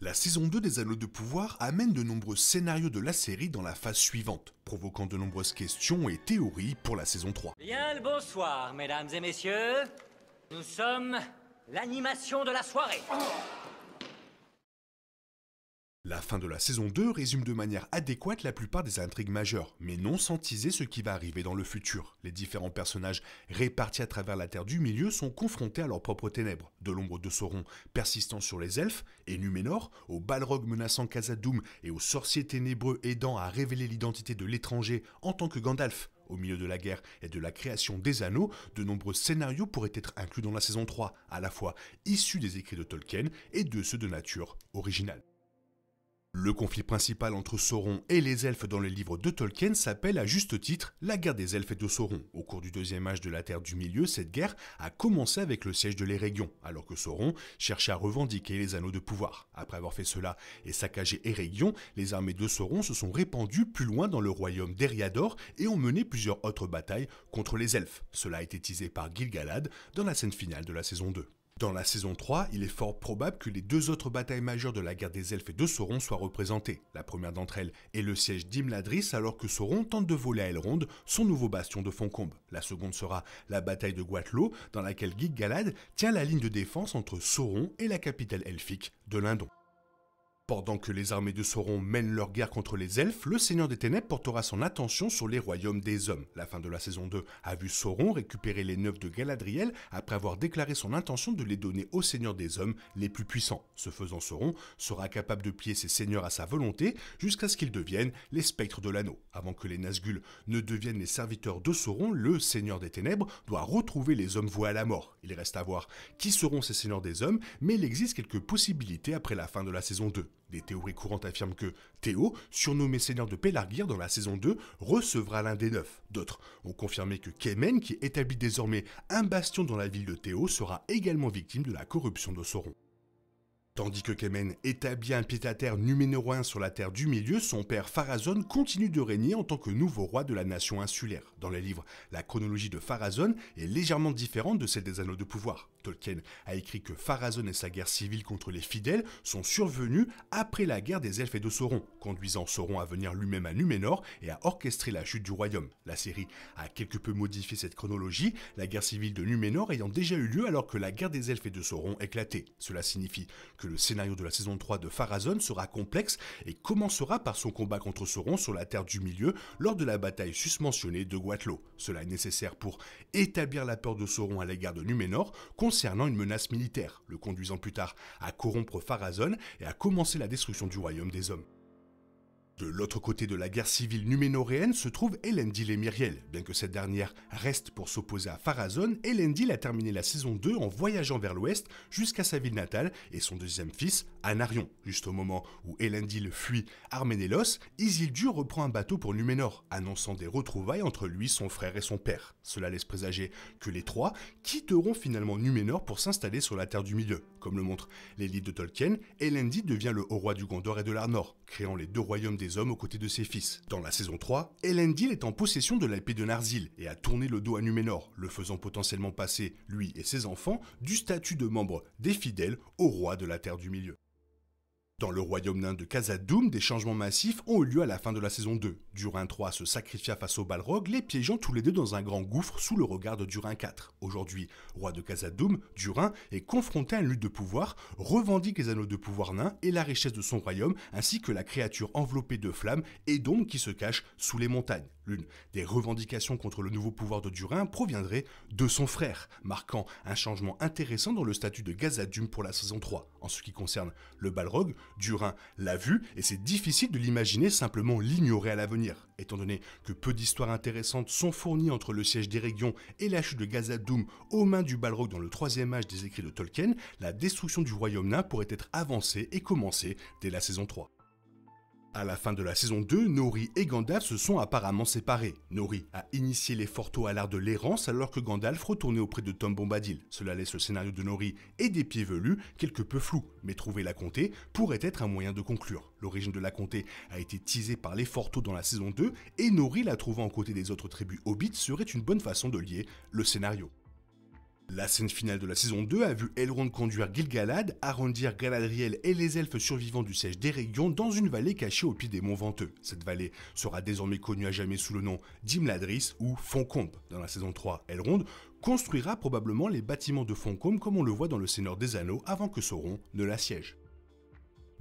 La saison 2 des Anneaux de Pouvoir amène de nombreux scénarios de la série dans la phase suivante, provoquant de nombreuses questions et théories pour la saison 3. Bien le bonsoir, mesdames et messieurs. Nous sommes l'animation de la soirée. La fin de la saison 2 résume de manière adéquate la plupart des intrigues majeures, mais non sans teaser ce qui va arriver dans le futur. Les différents personnages répartis à travers la Terre du Milieu sont confrontés à leurs propres ténèbres, de l'ombre de Sauron persistant sur les elfes et Numénor, au Balrog menaçant Khazad-dûm et aux sorciers ténébreux aidant à révéler l'identité de l'étranger en tant que Gandalf. Au milieu de la guerre et de la création des anneaux, de nombreux scénarios pourraient être inclus dans la saison 3, à la fois issus des écrits de Tolkien et de ceux de nature originale. Le conflit principal entre Sauron et les elfes dans les livres de Tolkien s'appelle à juste titre la guerre des elfes et de Sauron. Au cours du deuxième âge de la Terre du Milieu, cette guerre a commencé avec le siège de l'Erégion, alors que Sauron cherchait à revendiquer les anneaux de pouvoir. Après avoir fait cela et saccagé Erégion, les armées de Sauron se sont répandues plus loin dans le royaume d'Eriador et ont mené plusieurs autres batailles contre les elfes. Cela a été teasé par Gil-galad dans la scène finale de la saison 2. Dans la saison 3, il est fort probable que les deux autres batailles majeures de la guerre des elfes et de Sauron soient représentées. La première d'entre elles est le siège d'Imladris alors que Sauron tente de voler à Elrond, son nouveau bastion de Foncombe. La seconde sera la bataille de Goatlo, dans laquelle Gil-galad tient la ligne de défense entre Sauron et la capitale elfique de Lindon. Pendant que les armées de Sauron mènent leur guerre contre les elfes, le Seigneur des Ténèbres portera son attention sur les royaumes des hommes. La fin de la saison 2 a vu Sauron récupérer les neufs de Galadriel après avoir déclaré son intention de les donner aux seigneurs des hommes les plus puissants. Ce faisant, Sauron sera capable de plier ses seigneurs à sa volonté jusqu'à ce qu'ils deviennent les spectres de l'anneau. Avant que les Nazgûl ne deviennent les serviteurs de Sauron, le Seigneur des Ténèbres doit retrouver les hommes voués à la mort. Il reste à voir qui seront ces seigneurs des hommes, mais il existe quelques possibilités après la fin de la saison 2. Des théories courantes affirment que Théo, surnommé seigneur de Pelargir dans la saison 2, recevra l'un des neufs. D'autres ont confirmé que Kemen, qui établit désormais un bastion dans la ville de Théo, sera également victime de la corruption de Sauron. Tandis que Kemen établit un pied-à-terre numénorien sur la Terre du Milieu, son père Pharazôn continue de régner en tant que nouveau roi de la nation insulaire. Dans les livres, la chronologie de Pharazôn est légèrement différente de celle des Anneaux de Pouvoir. Tolkien a écrit que Pharazôn et sa guerre civile contre les fidèles sont survenus après la guerre des elfes et de Sauron, conduisant Sauron à venir lui-même à Numénor et à orchestrer la chute du royaume. La série a quelque peu modifié cette chronologie, la guerre civile de Numénor ayant déjà eu lieu alors que la guerre des elfes et de Sauron éclatait. Cela signifie que le scénario de la saison 3 de Pharazôn sera complexe et commencera par son combat contre Sauron sur la Terre du Milieu lors de la bataille susmentionnée de Goatlo. Cela est nécessaire pour établir la peur de Sauron à l'égard de Numénor concernant une menace militaire, le conduisant plus tard à corrompre Pharazôn et à commencer la destruction du royaume des hommes. De l'autre côté de la guerre civile numénoréenne se trouve Elendil et Myriel. Bien que cette dernière reste pour s'opposer à Pharazôn, Elendil a terminé la saison 2 en voyageant vers l'ouest jusqu'à sa ville natale et son deuxième fils, Anarion. Juste au moment où Elendil fuit Arménélos, Isildur reprend un bateau pour Numénor, annonçant des retrouvailles entre lui, son frère et son père. Cela laisse présager que les trois quitteront finalement Numénor pour s'installer sur la Terre du Milieu. Comme le montrent les livres de Tolkien, Elendil devient le haut roi du Gondor et de l'Arnor, créant les deux royaumes des hommes aux côtés de ses fils. Dans la saison 3, Elendil est en possession de l'épée de Narsil et a tourné le dos à Numénor, le faisant potentiellement passer, lui et ses enfants, du statut de membre des fidèles au roi de la Terre du Milieu. Dans le royaume nain de Khazad-dûm, des changements massifs ont eu lieu à la fin de la saison 2. Durin III se sacrifia face au Balrog, les piégeant tous les deux dans un grand gouffre sous le regard de Durin IV. Aujourd'hui, roi de Khazad-dûm, Durin est confronté à une lutte de pouvoir, revendique les anneaux de pouvoir nains et la richesse de son royaume, ainsi que la créature enveloppée de flammes et d'ombres qui se cache sous les montagnes. L'une des revendications contre le nouveau pouvoir de Durin proviendrait de son frère, marquant un changement intéressant dans le statut de Khazad-dûm pour la saison 3. En ce qui concerne le Balrog, Durin l'a vu et c'est difficile de l'imaginer simplement l'ignorer à l'avenir. Étant donné que peu d'histoires intéressantes sont fournies entre le siège d'Erégion et la chute de Khazad-dûm aux mains du Balrog dans le troisième âge des écrits de Tolkien, la destruction du royaume nain pourrait être avancée et commencée dès la saison 3. À la fin de la saison 2, Nori et Gandalf se sont apparemment séparés. Nori a initié les Forteaux à l'art de l'errance alors que Gandalf retournait auprès de Tom Bombadil. Cela laisse le scénario de Nori et des Pieds Velus quelque peu flou, mais trouver la comté pourrait être un moyen de conclure. L'origine de la comté a été teasée par les Forteaux dans la saison 2 et Nori la trouvant aux côtés des autres tribus hobbits serait une bonne façon de lier le scénario. La scène finale de la saison 2 a vu Elrond conduire Gil-galad, arrondir Galadriel et les elfes survivants du siège d'Eregion dans une vallée cachée au pied des monts Venteux. Cette vallée sera désormais connue à jamais sous le nom d'Imladris ou Fontcombe. Dans la saison 3, Elrond construira probablement les bâtiments de Fontcombe comme on le voit dans Le Seigneur des Anneaux avant que Sauron ne l'assiège.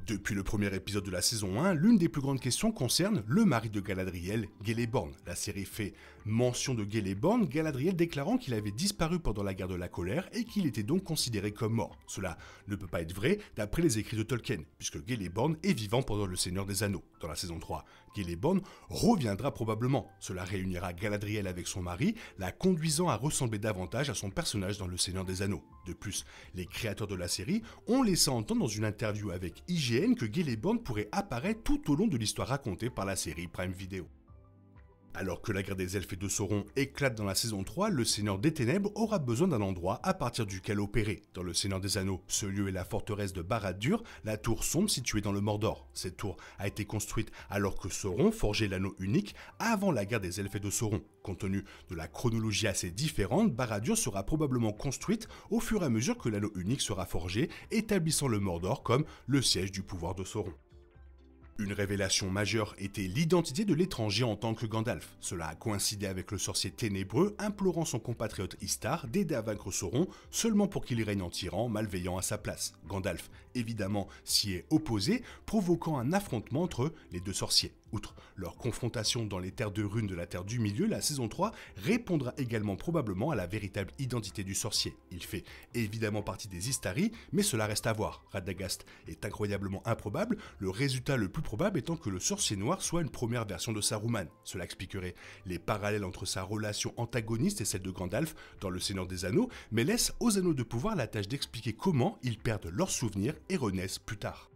Depuis le premier épisode de la saison 1, l'une des plus grandes questions concerne le mari de Galadriel, Celeborn. La série fait mention de Celeborn, Galadriel déclarant qu'il avait disparu pendant la guerre de la colère et qu'il était donc considéré comme mort. Cela ne peut pas être vrai d'après les écrits de Tolkien, puisque Celeborn est vivant pendant le Seigneur des Anneaux. Dans la saison 3, Celeborn reviendra probablement. Cela réunira Galadriel avec son mari, la conduisant à ressembler davantage à son personnage dans le Seigneur des Anneaux. De plus, les créateurs de la série ont laissé entendre dans une interview avec IGN que Celeborn pourrait apparaître tout au long de l'histoire racontée par la série Prime Video. Alors que la guerre des elfes et de Sauron éclate dans la saison 3, le Seigneur des Ténèbres aura besoin d'un endroit à partir duquel opérer. Dans le Seigneur des Anneaux, ce lieu est la forteresse de Barad-dûr, la tour sombre située dans le Mordor. Cette tour a été construite alors que Sauron forgeait l'anneau unique avant la guerre des elfes et de Sauron. Compte tenu de la chronologie assez différente, Barad-dûr sera probablement construite au fur et à mesure que l'anneau unique sera forgé, établissant le Mordor comme le siège du pouvoir de Sauron. Une révélation majeure était l'identité de l'étranger en tant que Gandalf. Cela a coïncidé avec le sorcier ténébreux implorant son compatriote Istar d'aider à vaincre Sauron seulement pour qu'il règne en tyran malveillant à sa place. Gandalf, évidemment, s'y est opposé, provoquant un affrontement entre les deux sorciers. Outre leur confrontation dans les terres de runes de la Terre du Milieu, la saison 3 répondra également probablement à la véritable identité du sorcier. Il fait évidemment partie des Istari, mais cela reste à voir. Radagast est incroyablement improbable, le résultat le plus probable étant que le sorcier noir soit une première version de Saruman. Cela expliquerait les parallèles entre sa relation antagoniste et celle de Gandalf dans Le Seigneur des Anneaux, mais laisse aux Anneaux de pouvoir la tâche d'expliquer comment ils perdent leurs souvenirs et renaissent plus tard.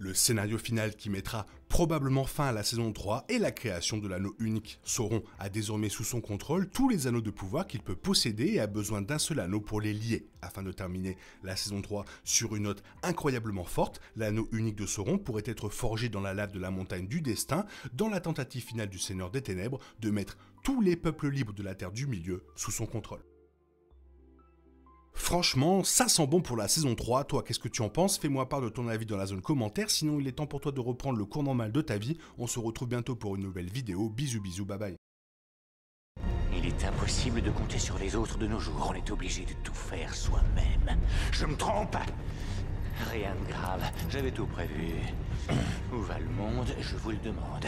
Le scénario final qui mettra probablement fin à la saison 3 est la création de l'anneau unique. Sauron a désormais sous son contrôle tous les anneaux de pouvoir qu'il peut posséder et a besoin d'un seul anneau pour les lier. Afin de terminer la saison 3 sur une note incroyablement forte, l'anneau unique de Sauron pourrait être forgé dans la lave de la montagne du destin dans la tentative finale du Seigneur des Ténèbres de mettre tous les peuples libres de la Terre du Milieu sous son contrôle. Franchement, ça sent bon pour la saison 3, toi qu'est-ce que tu en penses? Fais-moi part de ton avis dans la zone commentaire, sinon il est temps pour toi de reprendre le cours normal de ta vie. On se retrouve bientôt pour une nouvelle vidéo, bisous bisous, bye bye. Il est impossible de compter sur les autres de nos jours, on est obligé de tout faire soi-même. Je me trompe? Rien de grave, j'avais tout prévu. Où va le monde, je vous le demande.